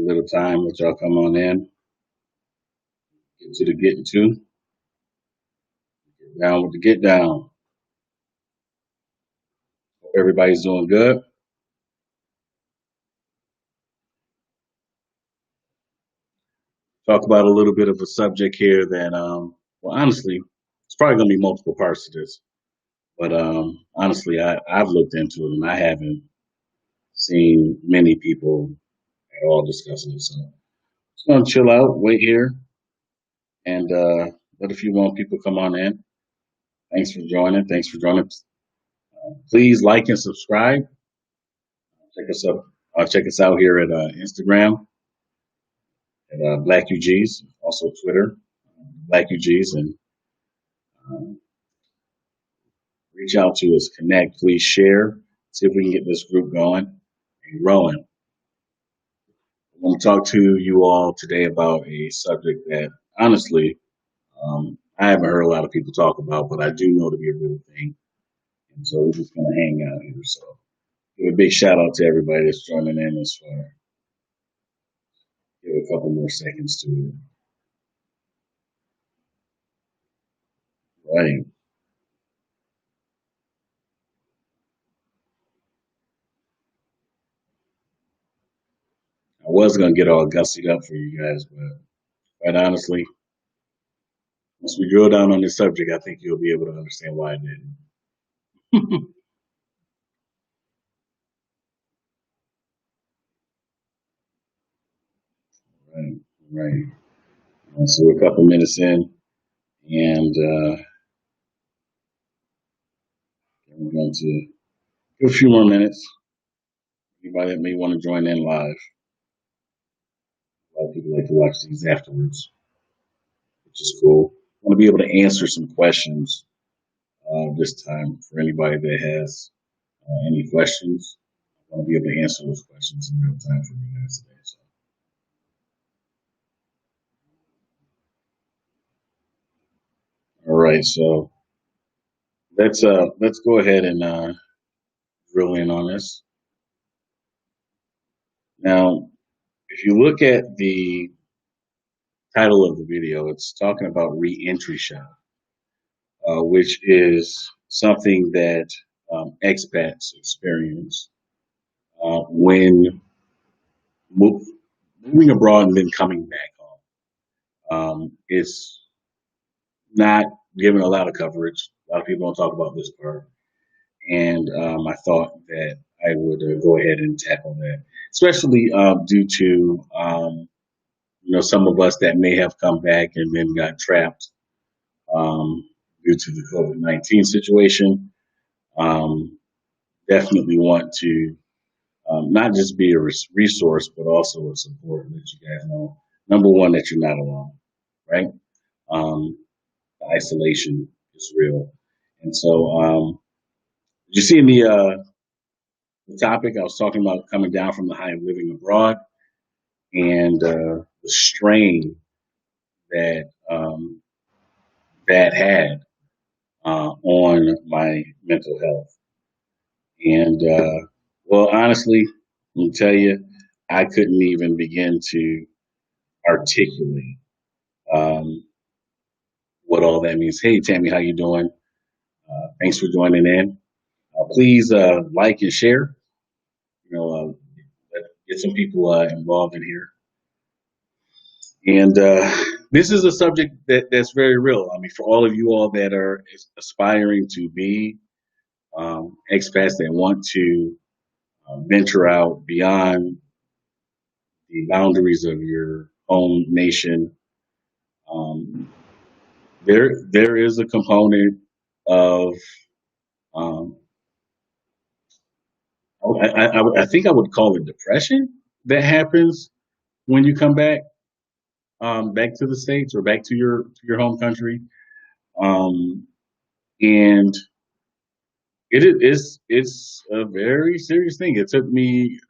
little time, let y'all come on in, get to the getting to, get down with the get down. Hope everybody's doing good. Talk about a little bit of a subject here that, well, honestly, it's probably going to be multiple parts to this, but honestly, I've looked into it and I haven't seen many people at all discussing it. So just going to chill out, wait here, and let a few more people come on in. Thanks for joining. Thanks for joining. Please like and subscribe. Check us up. Check us out here at Instagram at Black UGs, also Twitter, Black UGs, and um, reach out to us, connect, please share, see if we can get this group going and growing. I want to talk to you all today about a subject that honestly I haven't heard a lot of people talk about, but I do know to be a real thing. And so we're just going to hang out here. So give a big shout out to everybody that's joining in this far. Give a couple more seconds to it. Right. I was going to get all gussied up for you guys, but quite honestly, once we drill down on this subject, I think you'll be able to understand why I didn't. Right, right. So we're a couple minutes in, and we're going to give a few more minutes. Anybody that may want to join in live. A lot of people like to watch these afterwards, which is cool. I want to be able to answer some questions this time for anybody that has any questions. I want to be able to answer those questions in real time for you guys today. So. All right, so let's go ahead and drill in on this. Now, if you look at the title of the video, it's talking about re-entry shock, which is something that expats experience when moving abroad and then coming back home. It's not given a lot of coverage. A lot of people don't talk about this part. And I thought that I would go ahead and tackle that, especially due to some of us that may have come back and then got trapped due to the COVID-19 situation. Definitely want to not just be a resource, but also a support. Let you guys know, number one, that you're not alone, right? The isolation is real, and so you see in the topic, I was talking about coming down from the high of living abroad and the strain that that had on my mental health. And well, honestly, let me tell you, I couldn't even begin to articulate what all that means. Hey, Tammy, how you doing? Thanks for joining in. Please like and share. Get some people involved in here. And this is a subject that's very real. I mean, for all of you all that are aspiring to be expats that want to venture out beyond the boundaries of your home nation, there is a component of um, I think I would call it depression that happens when you come back to the States or back to your home country. Um, and it's a very serious thing. It took me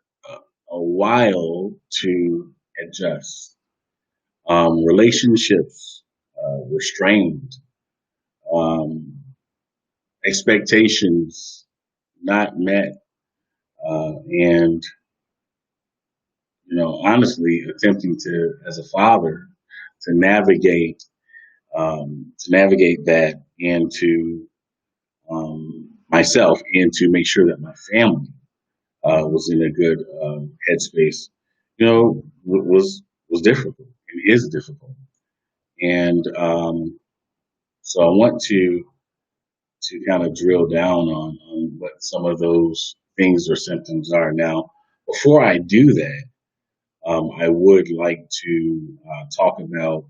a while to adjust. Relationships were strained. Um, Expectations not met, and honestly attempting to, as a father, to navigate that into myself and to make sure that my family was in a good headspace, was difficult and is difficult. And so I want to kind of drill down on what some of those things or symptoms are. Now, before I do that, I would like to talk about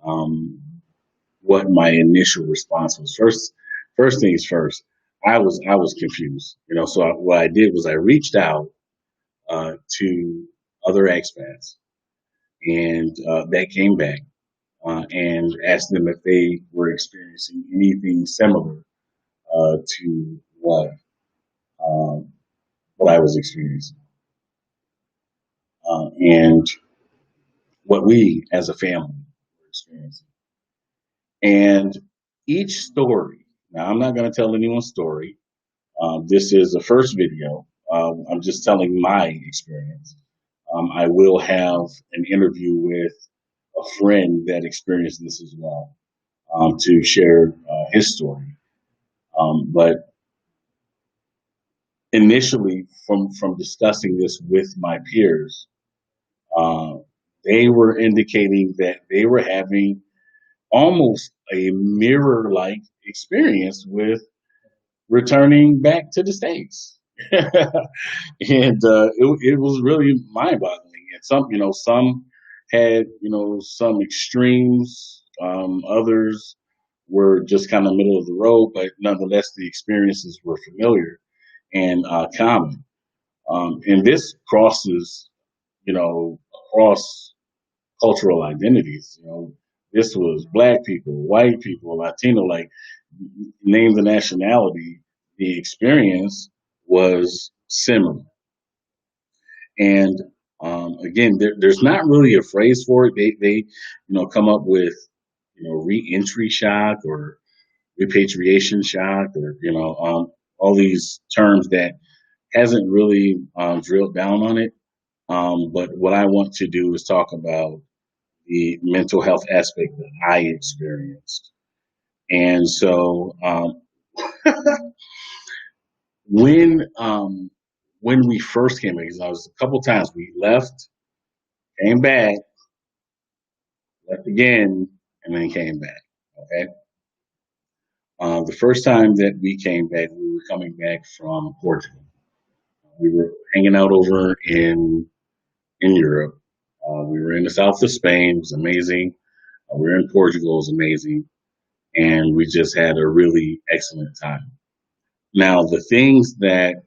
um, what my initial response was. First things first, I was confused. So what I did was I reached out to other expats, and that came back and asked them if they were experiencing anything similar to um, what I was experiencing, and what we as a family were experiencing. And each story, now I'm not going to tell anyone's story. This is the first video. I'm just telling my experience. I will have an interview with a friend that experienced this as well, to share his story. But initially, from discussing this with my peers, uh, they were indicating that they were having almost a mirror like experience with returning back to the States. And it was really mind boggling. And some had, some extremes, others were just kind of middle of the road, but nonetheless, the experiences were familiar and common. And this crosses, across cultural identities. This was black people, white people, Latino, like name the nationality, the experience was similar. And again, there's not really a phrase for it. They come up with reentry shock or repatriation shock or all these terms that hasn't really drilled down on it. But what I want to do is talk about the mental health aspect that I experienced. And so when we first came back, 'cause I was a couple times we left, came back, left again, and then came back. Okay. The first time that we came back, we were coming back from Portugal. We were hanging out over in Europe. We were in the south of Spain. It was amazing. We were in Portugal. It was amazing, and we just had a really excellent time. Now, the things that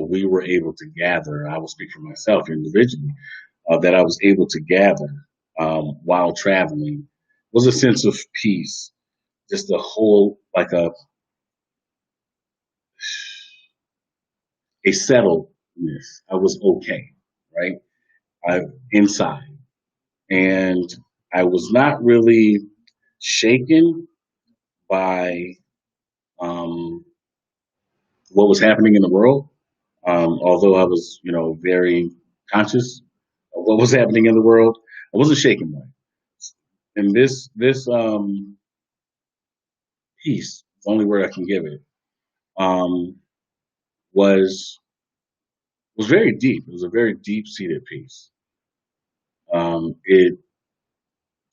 we were able to gather, I will speak for myself individually, that I was able to gather while traveling was a sense of peace, just a whole, like a settledness. I was okay, right? I inside, and I was not really shaken by um, what was happening in the world. Although I was, very conscious of what was happening in the world, I wasn't shaken by it. And this peace, the only word I can give it, um, was very deep. It was a very deep seated peace. It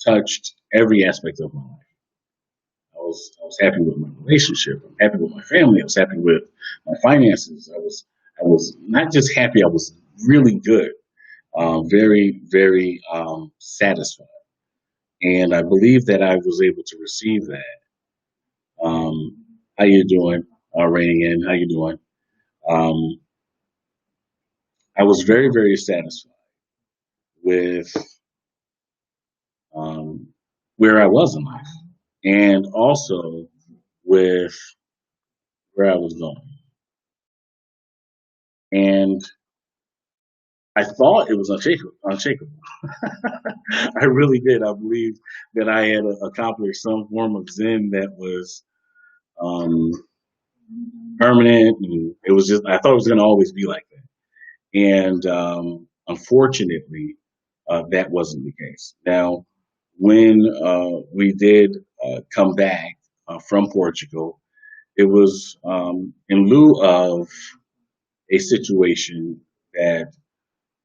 touched every aspect of my life. I was happy with my relationship. I'm happy with my family. I was happy with my finances. I was not just happy. I was really good. Very very satisfied. And I believe that I was able to receive that. How you doing? Raining in. How you doing? Um, I was very very satisfied with um, where I was in life, and also with where I was going. And I thought it was unshakable. Unshakable. I really did. I believe that I had accomplished some form of Zen that was um, permanent, and it was just. I thought it was going to always be like that. And unfortunately, that wasn't the case. Now, when we did come back from Portugal, it was in lieu of a situation that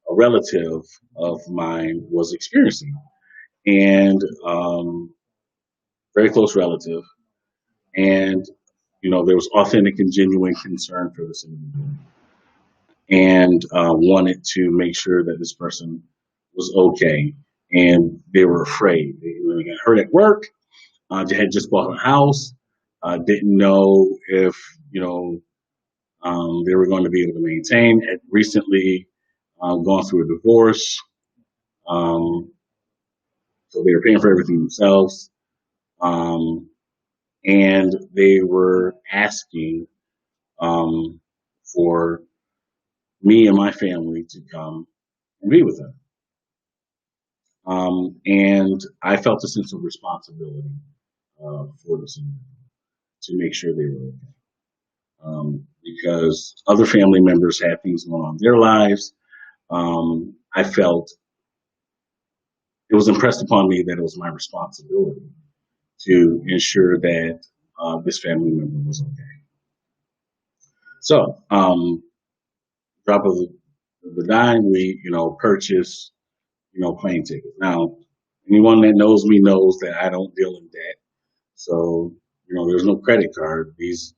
a relative of mine was experiencing, and very close relative, and there was authentic and genuine concern for this individual, and wanted to make sure that this person was okay, and they were afraid. They got hurt at work. They had just bought a house. Didn't know if they were going to be able to maintain. Had recently gone through a divorce, um, so they were paying for everything themselves, um, and they were asking um, for me and my family to come and be with them. And I felt a sense of responsibility for this to make sure they were okay. Because other family members had things going on in their lives. I felt it was impressed upon me that it was my responsibility to ensure that this family member was okay. So, drop of the dime, we purchased plane tickets. Now, anyone that knows me knows that I don't deal in debt, so there's no credit card. These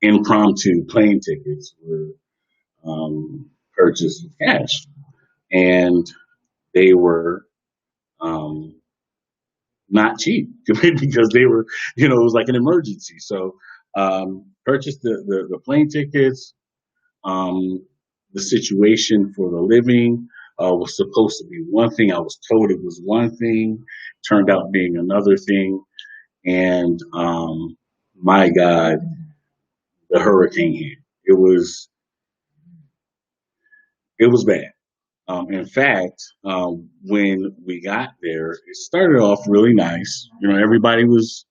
impromptu plane tickets were purchased with cash, and they were um, not cheap because they were, it was like an emergency. So purchased the plane tickets. Um, the situation for the living was supposed to be one thing. I was told it was one thing, turned out being another thing. And my God, the hurricane hit. It was bad. In fact, when we got there, it started off really nice. Everybody was,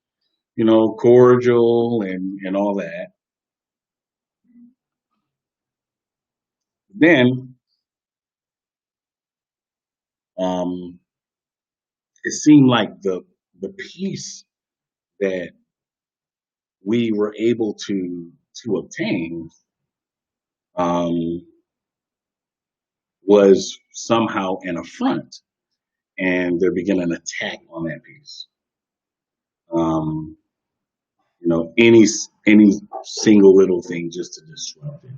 cordial and all that. Then um, it seemed like the peace that we were able to obtain um, was somehow an affront, and there began an attack on that peace. Um, any single little thing just to disrupt it.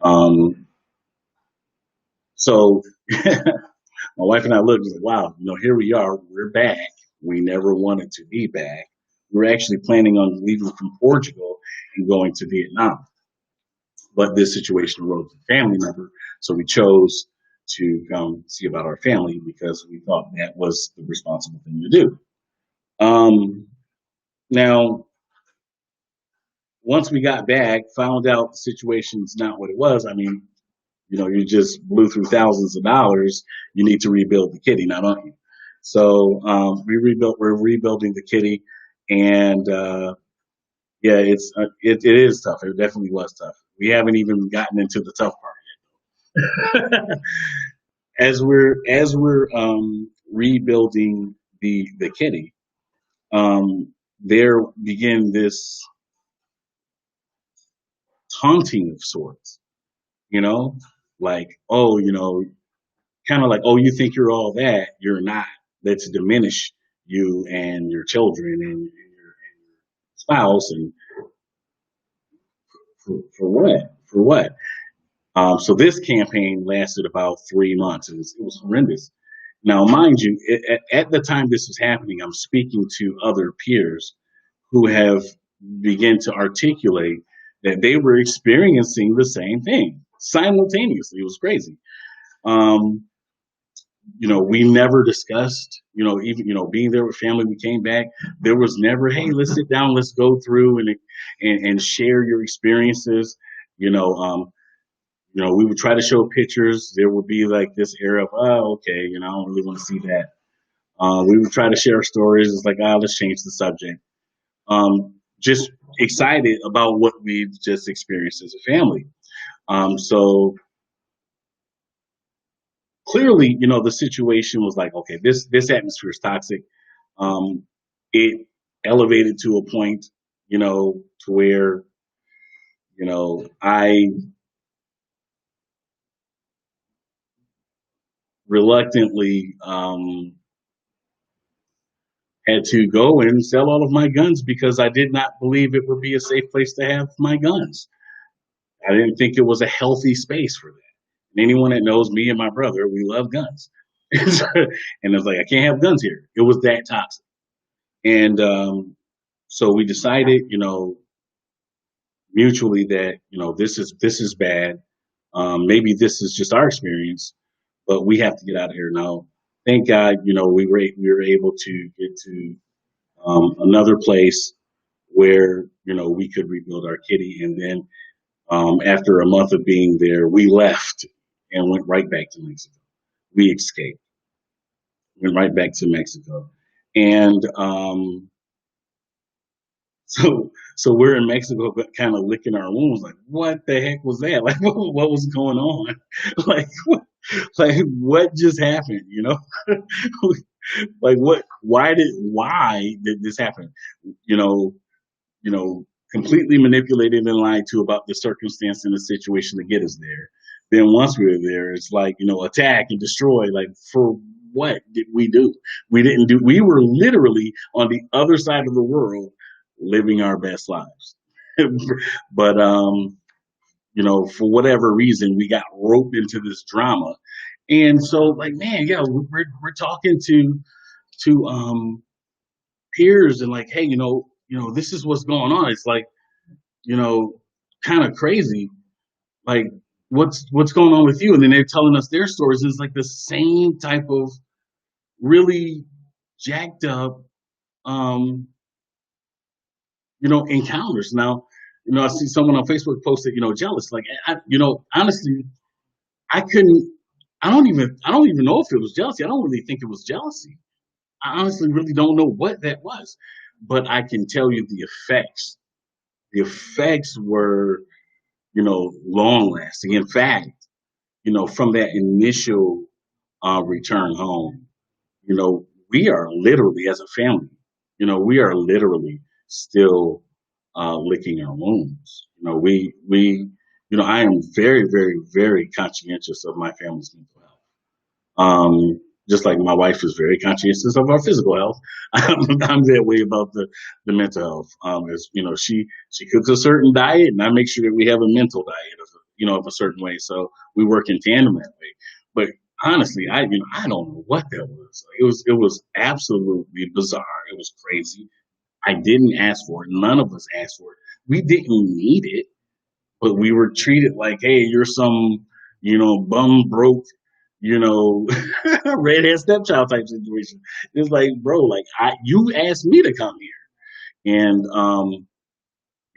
Um, so my wife and I looked and said, "Wow, here we are. We're back. We never wanted to be back. We were actually planning on leaving from Portugal and going to Vietnam, but this situation arose with a family member, so we chose to come see about our family because we thought that was the responsible thing to do." Now, once we got back, found out the situation's not what it was. I mean, you just blew through thousands of dollars. You need to rebuild the kitty, not on you. So we're rebuilding the kitty, and yeah, it is tough. It definitely was tough. We haven't even gotten into the tough part. As we're rebuilding the kitty, there begin this taunting of sorts. You know, like, oh, kind of like, oh, you think you're all that? You're not. Let's diminish you and your children and your spouse, and for what? For what? So this campaign lasted about 3 months. It was horrendous. Now, mind you, at the time this was happening, I'm speaking to other peers who have begun to articulate that they were experiencing the same thing simultaneously. It was crazy. Um, we never discussed, even, being there with family. We came back. There was never, hey, let's sit down, let's go through and share your experiences. You know, um, we would try to show pictures. There would be like this air of, oh, okay, I don't really want to see that. We would try to share stories. It's like, let's change the subject. Just excited about what we've just experienced as a family. So clearly, the situation was like, okay, this atmosphere is toxic. Um, it elevated to a point, to where, I reluctantly had to go and sell all of my guns because I did not believe it would be a safe place to have my guns. I didn't think it was a healthy space for that. And anyone that knows me and my brother, we love guns. And it's like, I can't have guns here. It was that toxic. And so we decided, mutually that, this is bad. Maybe this is just our experience, but we have to get out of here now. Thank God, we were able to get to another place where we could rebuild our kitty, and then after a month of being there, we left and went right back to Mexico. We escaped, went right back to Mexico, and so we're in Mexico, but kind of licking our wounds, like what the heck was that? Like what was going on? Like what just happened? Like why did this happen? You know, completely manipulated and lied to about the circumstance and the situation to get us there. Then once we were there, it's like, attack and destroy. Like, for what did we do? We didn't do, we were literally on the other side of the world living our best lives. But, for whatever reason, we got roped into this drama. And so, like, man, yeah, we're talking to peers and like, hey, this is what's going on. It's like, you know, kind of crazy. Like, what's going on with you? And then they're telling us their stories. And it's like the same type of really jacked up, um, encounters. Now, I see someone on Facebook posted, jealous. Like, honestly, I couldn't. I don't even know if it was jealousy. I don't really think it was jealousy. I honestly really don't know what that was, but I can tell you the effects. The effects were, long lasting. In fact, from that initial return home, we are literally, as a family, we are literally still licking our wounds. I am very, very, very conscientious of my family's mental health. Just like my wife is very conscientious of our physical health, I'm that way about the mental health. As she cooks a certain diet, and I make sure that we have a mental diet of a certain way. So we work in tandem that way. But honestly, I don't know what that was. It was absolutely bizarre. It was crazy. I didn't ask for it. None of us asked for it. We didn't need it, but we were treated like, hey, you're some, bum broke, you know, redhead stepchild type situation. It's like, bro, like you asked me to come here, and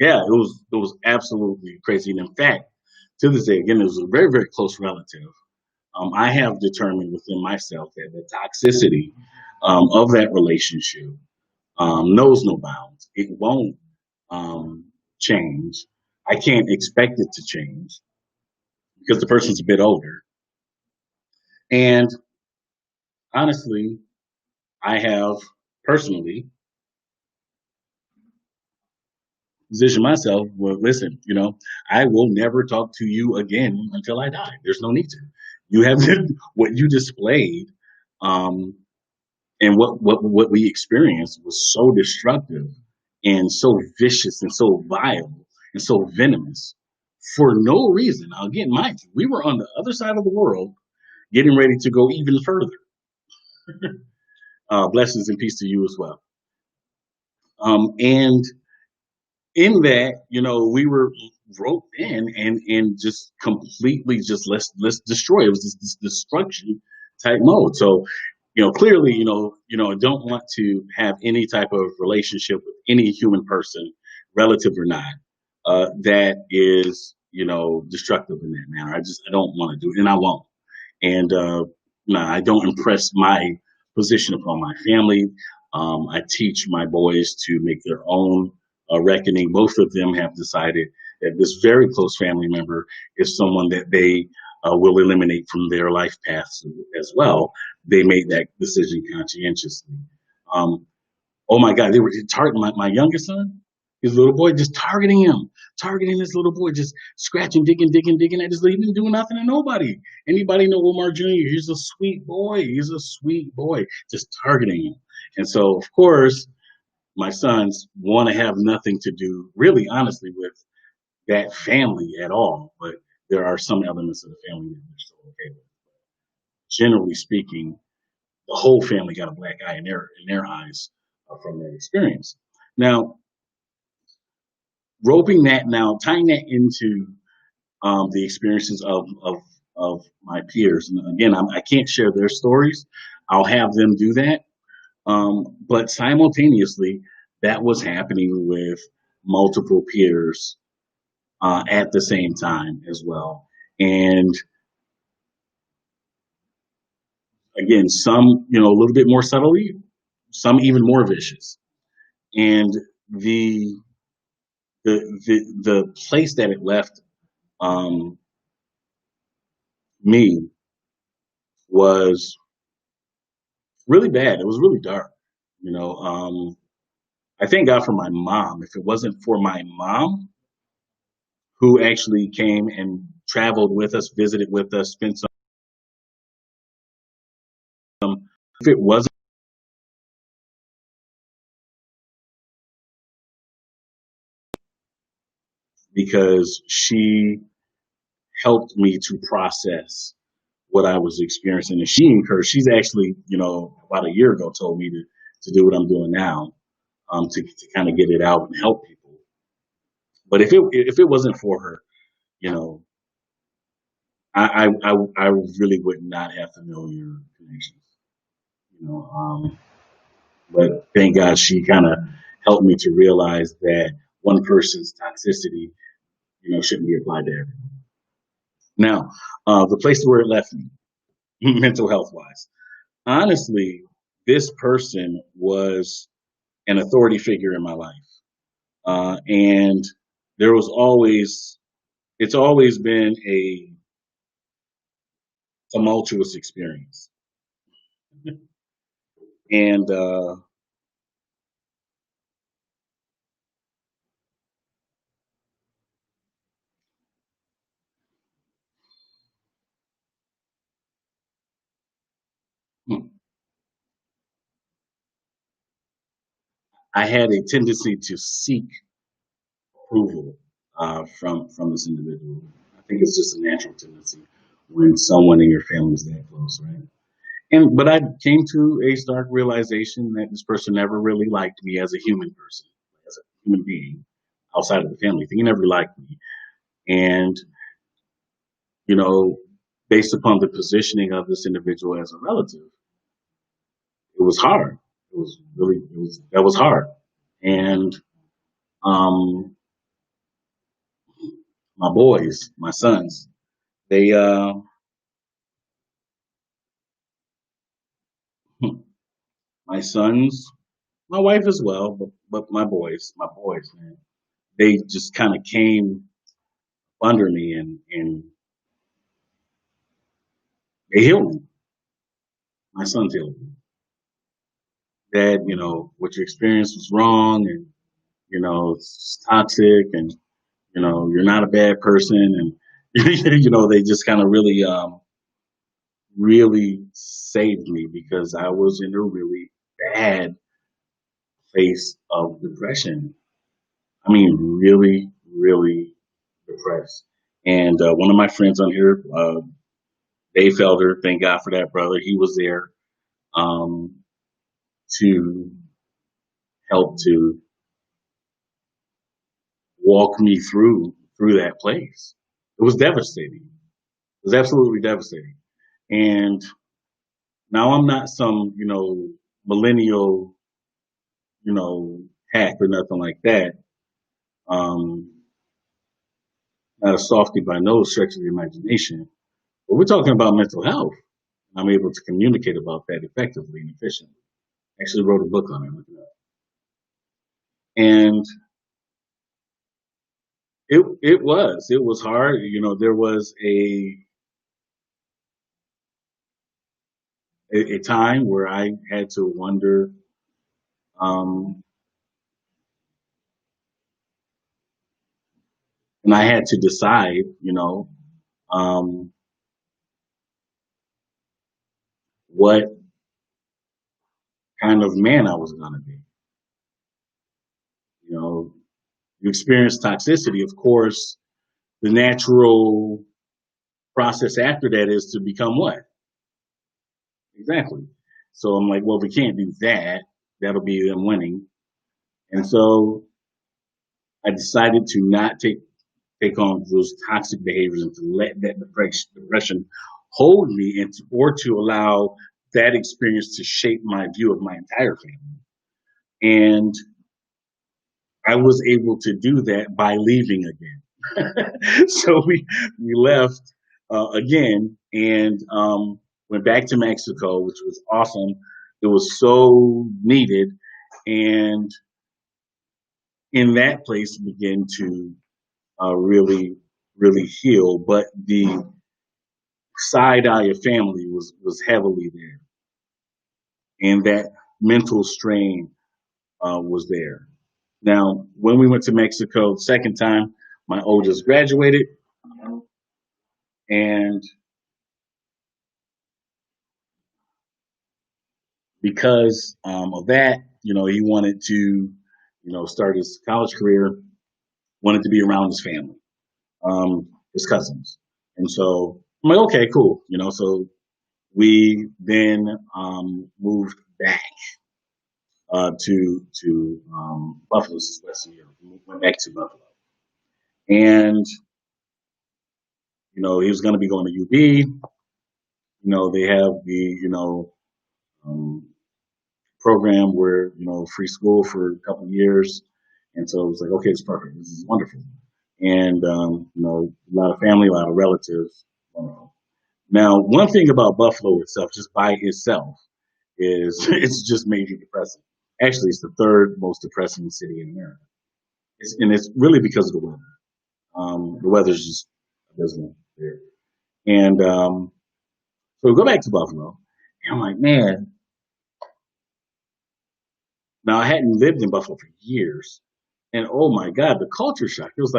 yeah, it was absolutely crazy. And in fact, to this day, again, it was a very, very close relative. I have determined within myself that the toxicity of that relationship knows no bounds. It won't change. I can't expect it to change because the person's a bit older. And honestly, I have personally positioned myself, well, listen, I will never talk to you again until I die. There's no need to. You have what you displayed, um, and what we experienced was so destructive and so vicious and so vile and so venomous for no reason. Now, again, mind you, we were on the other side of the world getting ready to go even further. Blessings and peace to you as well. And in that, we were roped in and just completely just let's destroy. It was this destruction type mode. So, clearly, I don't want to have any type of relationship with any human person, relative or not, that is, destructive in that manner. I don't want to do it, and I won't. And no, I don't impress my position upon my family. I teach my boys to make their own reckoning. Both of them have decided that this very close family member is someone that they will eliminate from their life paths as well. They made that decision conscientiously. Um, oh my God, they were targeting my youngest son, his little boy, just targeting him, targeting this little boy, just scratching, digging, digging, digging at his leg. He didn't do nothing to nobody. Anybody know Omar Jr.? He's a sweet boy. He's a sweet boy, just targeting him. And so, of course, my sons want to have nothing to do, really, honestly, with that family at all. But there are some elements of the family that we're still okay with. Generally speaking, the whole family got a black eye in their eyes from that experience. Now, tying that into the experiences of my peers. And again, I can't share their stories. I'll have them do that. But simultaneously, that was happening with multiple peers at the same time as well. And again, some, a little bit more subtly, some even more vicious. And the the place that it left um, me was really bad. It was really dark. You know, I thank God for my mom. If it wasn't for my mom, who actually came and traveled with us, visited with us, spent some. If it wasn't because she helped me to process what I was experiencing, and she's actually, about a year ago told me to do what I'm doing now, to kind of get it out and help people. But if it wasn't for her, you know, I really would not have familiar connections. You know, but thank God she kind of helped me to realize that one person's toxicity, shouldn't be applied to everyone. Now, the place where it left me, mental health wise, honestly, this person was an authority figure in my life, and there was always it's always been a tumultuous experience, and I had a tendency to seek approval from this individual. I think it's just a natural tendency when someone in your family is that close, right? But I came to a stark realization that this person never really liked me as a human person, as a human being, outside of the family thing. He never liked me, and you know, based upon the positioning of this individual as a relative, it was hard. That was hard, and um, my boys, my sons, they my sons, my wife as well, but my boys, man, they just kind of came under me and they healed me. My sons healed me. Dad, what you experienced was wrong, and it's toxic, and you're not a bad person, and they just kind of really saved me because I was in a really bad place of depression. I mean, really, really depressed. And one of my friends on here, Dave Felder, thank God for that brother. He was there um, to help to walk me through that place. It was devastating. It was absolutely devastating. And now I'm not some, millennial, you know, hack or nothing like that. Um, not a softy by no stretch of the imagination. But we're talking about mental health. I'm able to communicate about that effectively and efficiently. Actually wrote a book on it. Look it up. And it was hard. There was a a time where I had to wonder, um, and I had to decide, um, what kind of man I was going to be. You know, you experience toxicity, of course. The natural process after that is to become what? Exactly. So I'm like, well, we can't do that. That'll be them winning. And so I decided to not take on those toxic behaviors and to let that depression hold me and or to allow that experience to shape my view of my entire family. And I was able to do that by leaving again. So we left again and went back to Mexico, which was awesome. It was so needed, and in that place began to really heal. But the side eye of family was heavily there, and that mental strain was there. Now, when we went to Mexico the second time, my oldest graduated, and because of that, he wanted to, start his college career, wanted to be around his family, his cousins, and so I'm like, okay, cool, So we then moved back to Buffalo, this is West New York. We went back to Buffalo, and he was going to be going to UB. They have the um, program where free school for a couple of years, and so it was like, okay, it's perfect. This is wonderful, and a lot of family, a lot of relatives. Wonderful. Now, one thing about Buffalo itself, just by itself, is it's just major depressing. Actually, it's the third most depressing city in America, and it's really because of the weather. The weather's just abysmal there, and so we go back to Buffalo, and I'm like, man. Now I hadn't lived in Buffalo for years, and oh my god, the culture shock! It was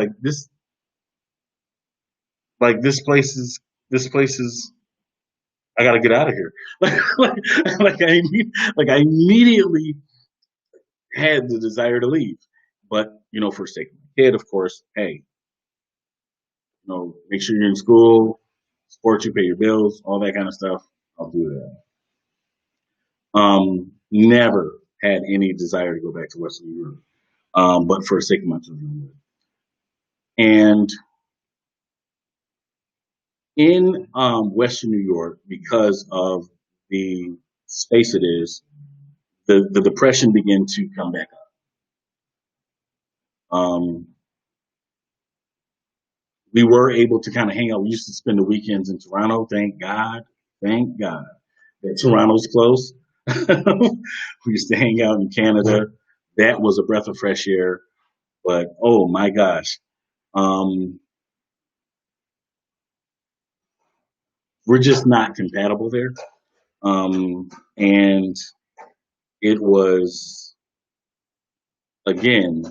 this place is. I got to get out of here. Like I immediately had the desire to leave, but for the sake of my kid, of course. Hey, make sure you're in school, support you, pay your bills, all that kind of stuff. I'll do that. Never had any desire to go back to Western Europe, but for the sake of my children, and in Western New York, because of the space it is, the depression began to come back up. We were able to kind of hang out. We used to spend the weekends in Toronto. Thank God that Toronto's close. We used to hang out in Canada. That was a breath of fresh air. But oh my gosh, um, we're just not compatible there. And it was again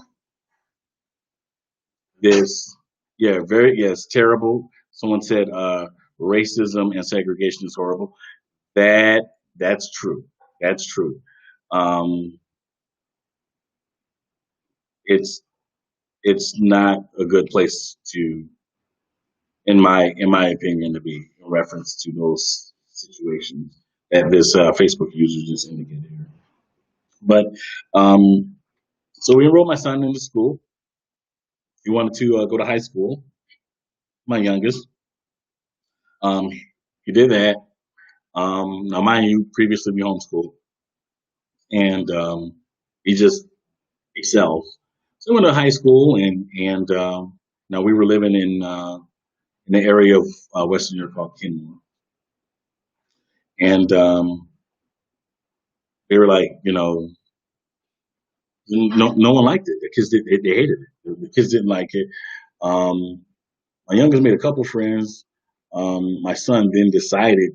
this, yeah, very, yes, terrible. Someone said racism and segregation is horrible. That's true. That's true. Um, it's it's not a good place to, in my opinion, to be in reference to those situations that this Facebook user just indicated here. But um, so we enrolled my son into school. He wanted to go to high school. My youngest, um, he did that. Now, mind you, previously we homeschooled, and he just excels. So we went to high school, and now we were living in the area of Western Europe called Kenmore, and they were like, no one liked it. The kids they hated it. The kids didn't like it. My youngest made a couple friends. My son then decided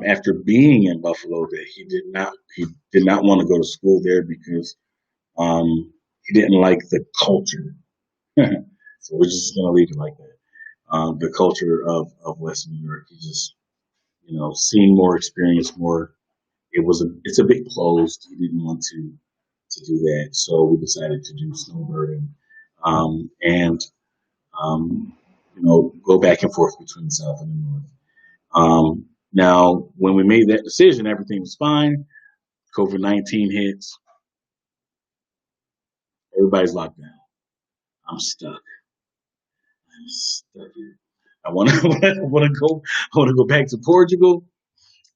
after being in Buffalo that he did not want to go to school there because he didn't like the culture. So we're just gonna leave it like that. The culture of West New York. He just seen more, experienced more. It's a bit closed. He didn't want to do that, so we decided to do snowbirding, and go back and forth between the south and the north. Now, when we made that decision, everything was fine. COVID-19 hits. Everybody's locked down. I'm stuck. I'm stuck here. I want to. I want to go. I want to go back to Portugal.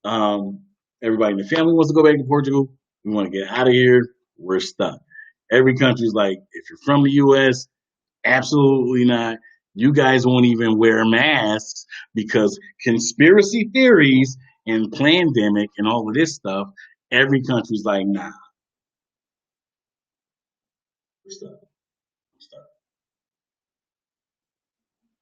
Um, Everybody in the family wants to go back to Portugal. We want to get out of here. We're stuck. Every country's like, if you're from the U.S., absolutely not. You guys won't even wear masks because conspiracy theories and pandemic and all of this stuff. Every country's like, nah, we're stuck. We're stuck.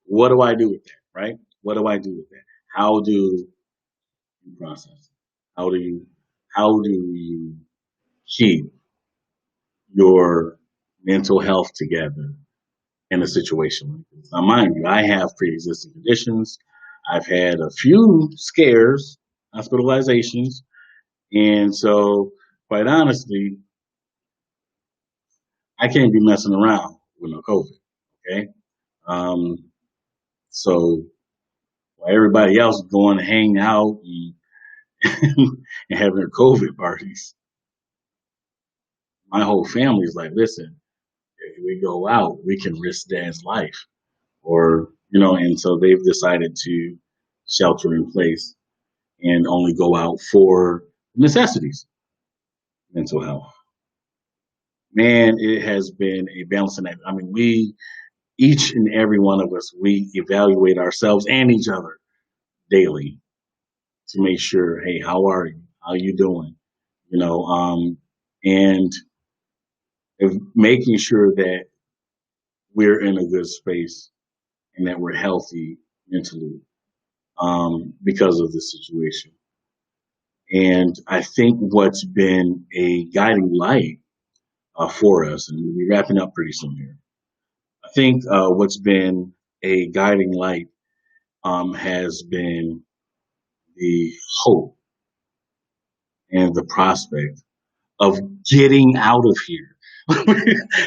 What do I do with that? Right? What do I do with that? How do you process? How do you how do you keep your mental health together in a situation like this? Now, mind you, I have pre-existing conditions. I've had a few scares, hospitalizations, and so quite honestly, I can't be messing around with no COVID. Okay, um, so while everybody else is going to hang out and, and having their COVID parties, my whole family is like, listen, if we go out, we can risk dad's life. Or, and so they've decided to shelter in place and only go out for necessities, mental health. Man, it has been a balancing act. I mean, each and every one of us, we evaluate ourselves and each other daily to make sure, hey, how are you? How you doing? You know, and making sure that we're in a good space and that we're healthy mentally because of the situation. And I think what's been a guiding light for us, and we'll be wrapping up pretty soon here. I think what's been a guiding light has been the hope and the prospect of getting out of here.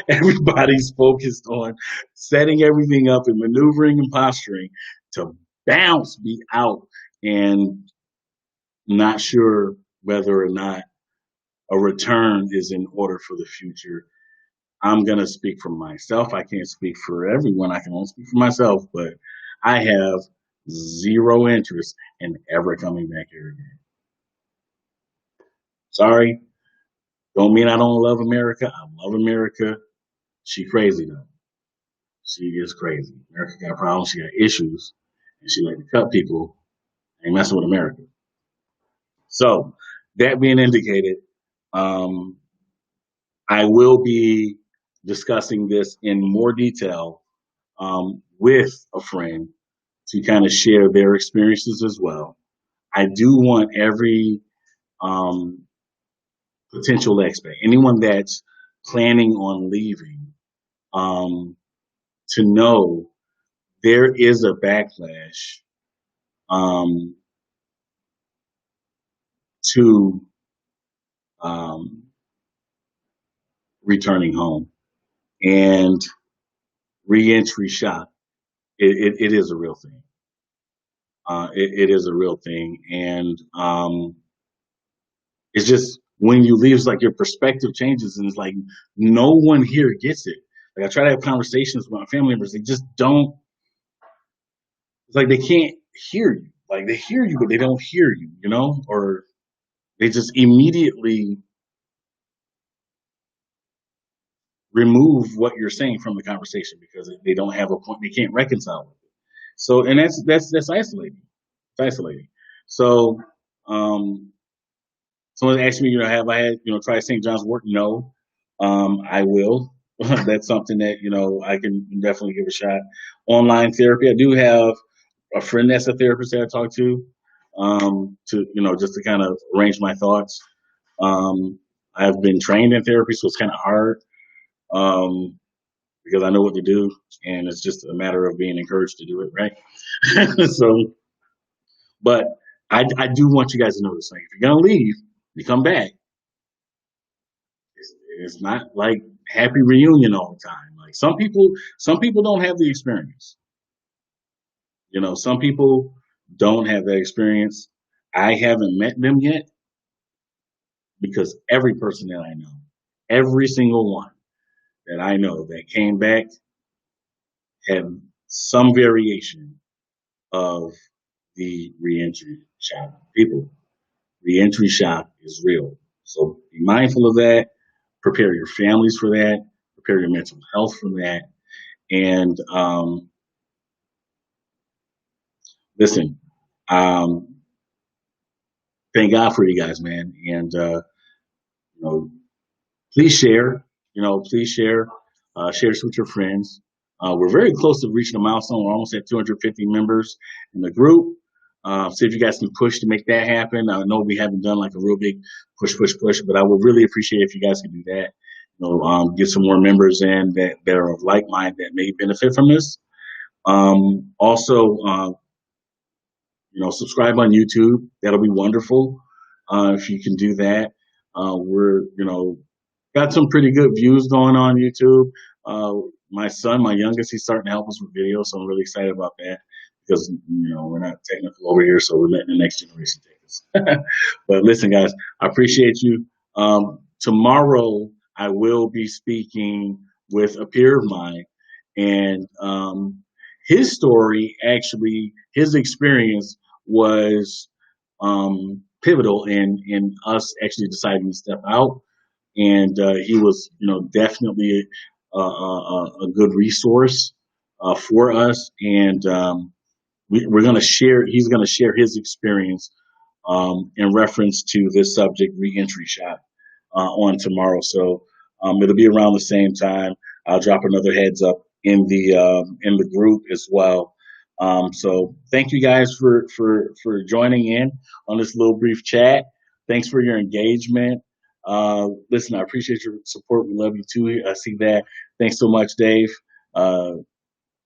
Everybody's focused on setting everything up and maneuvering and posturing to bounce, be out, and not sure whether or not a return is in order for the future. I'm going to speak for myself. I can't speak for everyone. I can only speak for myself, but I have zero interest in ever coming back here again. Sorry. Don't mean I don't love America. I love America. She crazy though. She is crazy. America got problems. She got issues, and she like to cut people. Ain't messing with America. So that being indicated, um, I will be discussing this in more detail with a friend to kind of share their experiences as well. I do want every um, potential expat, anyone that's planning on leaving, um, to know there is a backlash um, to um, returning home and reentry shock. It is a real thing. It is a real thing, and it's just when you leave, it's like your perspective changes, and it's like no one here gets it. Like I try to have conversations with my family members, they just don't. It's like they can't hear you. Like they hear you, but they don't hear you. Or they just immediately remove what you're saying from the conversation because they don't have a point. They can't reconcile with it. So, and that's isolating. It's isolating. So, um, someone asked me, have I had, tried St. John's wort? No, I will. That's something that I can definitely give a shot. Online therapy. I do have a friend that's a therapist that I talk to. to just to kind of arrange my thoughts. I've been trained in therapy, so it's kind of hard um, because I know what to do, and it's just a matter of being encouraged to do it, right? So, but I do want you guys to know this: like, if you're gonna leave, you come back. It's not like happy reunion all the time. Like some people don't have the experience. Some people don't have that experience. I haven't met them yet because every person that I know, every single one that I know that came back had some variation of the reentry shock. People, reentry shock is real. So be mindful of that. Prepare your families for that. Prepare your mental health for that. And listen, um, thank God for you guys, man. And you know, please share. Please share. Share this with your friends. We're very close to reaching a milestone. We're almost at 250 members in the group. See if you guys can push to make that happen. I know we haven't done like a real big push, but I would really appreciate if you guys could do that. Get some more members in that are of like mind that may benefit from this. Also, subscribe on YouTube. That'll be wonderful if you can do that. We're got some pretty good views going on YouTube. My son, my youngest, he's starting to help us with videos, so I'm really excited about that because we're not technical over here, so we're letting the next generation take us. But listen, guys, I appreciate you. Tomorrow, I will be speaking with a peer of mine, and his story, actually, his experience was pivotal in us actually deciding to step out. And he was, definitely a good resource for us. And we're going to share. He's going to share his experience in reference to this subject, reentry shock, on tomorrow. So it'll be around the same time. I'll drop another heads up in the group as well. So thank you guys for joining in on this little brief chat. Thanks for your engagement. Listen, I appreciate your support. We love you too. I see that. Thanks so much, Dave. Uh,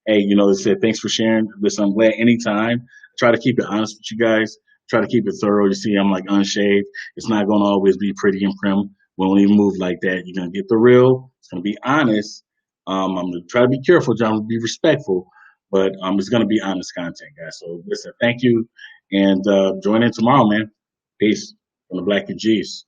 Hey, they said thanks for sharing this. I'm glad anytime. Try to keep it honest with you guys. Try to keep it thorough. You see, I'm like unshaved. It's not going to always be pretty and prim. We don't even move like that. You're going to get the real. It's going to be honest. I'm going to try to be careful, John, be respectful, but it's going to be honest content, guys. So listen, thank you, and join in tomorrow, man. Peace from the Black UGs.